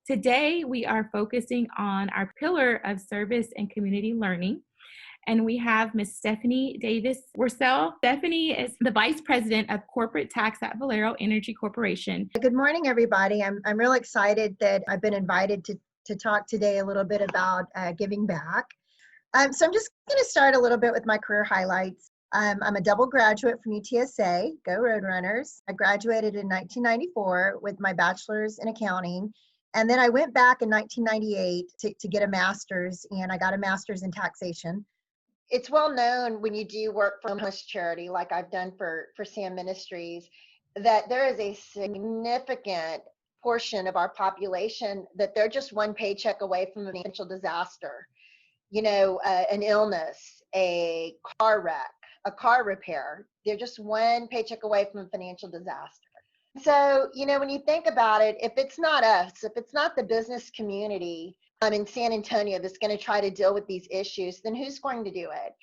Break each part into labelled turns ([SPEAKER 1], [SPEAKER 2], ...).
[SPEAKER 1] Today, we are focusing on our pillar of service and community learning. And we have Miss Stephanie Davis Worsell. Stephanie is the Vice President of Corporate Tax at Valero Energy Corporation.
[SPEAKER 2] Good morning, everybody. I'm real excited that I've been invited to talk today a little bit about giving back. So I'm just going to start a little bit with my career highlights. I'm a double graduate from UTSA, go Roadrunners. I graduated in 1994 with my bachelor's in accounting. And then I went back in 1998 to get a master's, and I got a master's in taxation. It's well known when you do work for a homeless charity like I've done for SAM Ministries, that there is a significant portion of our population that they're just one paycheck away from a financial disaster. An illness, a car wreck, a car repair. They're just one paycheck away from a financial disaster. So, when you think about it, if it's not us, if it's not the business community in San Antonio that's going to try to deal with these issues, then who's going to do it?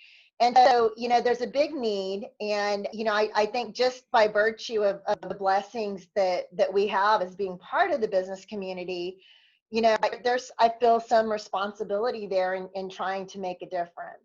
[SPEAKER 2] And so, there's a big need. And, I think just by virtue of the blessings that we have as being part of the business community, I feel some responsibility there in trying to make a difference.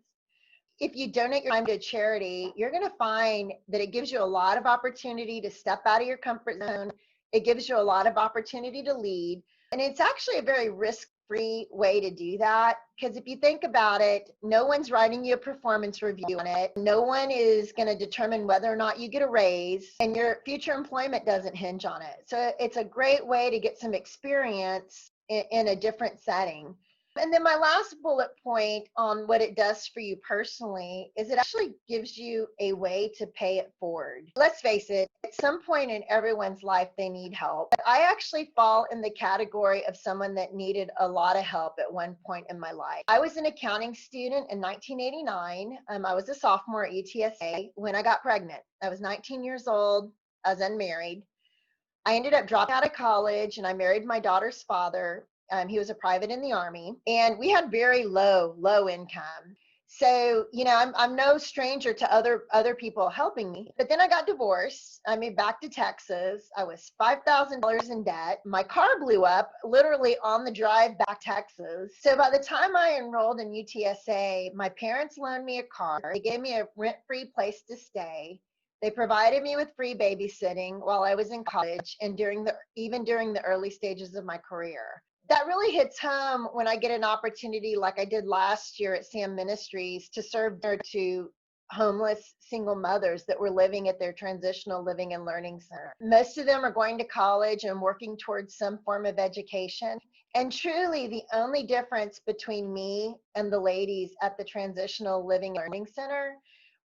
[SPEAKER 2] If you donate your time to a charity, you're going to find that it gives you a lot of opportunity to step out of your comfort zone. It gives you a lot of opportunity to lead. And it's actually a very risk-free way to do that. Because if you think about it, no one's writing you a performance review on it. No one is going to determine whether or not you get a raise. And your future employment doesn't hinge on it. So it's a great way to get some experience in a different setting. And then my last bullet point on what it does for you personally is it actually gives you a way to pay it forward. Let's face it, at some point in everyone's life, they need help. But I actually fall in the category of someone that needed a lot of help at one point in my life. I was an accounting student in 1989. I was a sophomore at UTSA when I got pregnant. I was 19 years old. I was unmarried. I ended up dropping out of college and I married my daughter's father. He was a private in the Army, and we had very low income. So, I'm no stranger to other people helping me. But then I got divorced. I moved back to Texas. I was $5,000 in debt. My car blew up literally on the drive back to Texas. So by the time I enrolled in UTSA, my parents loaned me a car. They gave me a rent-free place to stay. They provided me with free babysitting while I was in college and even during the early stages of my career. That really hits home when I get an opportunity like I did last year at SAM Ministries to serve there to homeless single mothers that were living at their transitional living and learning center. Most of them are going to college and working towards some form of education. And truly the only difference between me and the ladies at the transitional living and learning center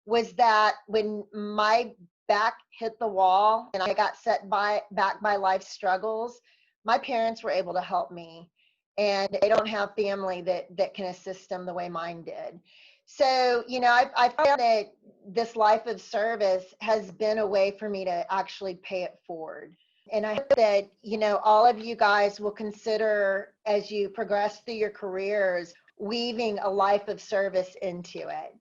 [SPEAKER 2] was that when my back hit the wall and I got set back by life struggles, my parents were able to help me, and they don't have family that can assist them the way mine did. So, I found that this life of service has been a way for me to actually pay it forward. And I hope that, all of you guys will consider as you progress through your careers, weaving a life of service into it.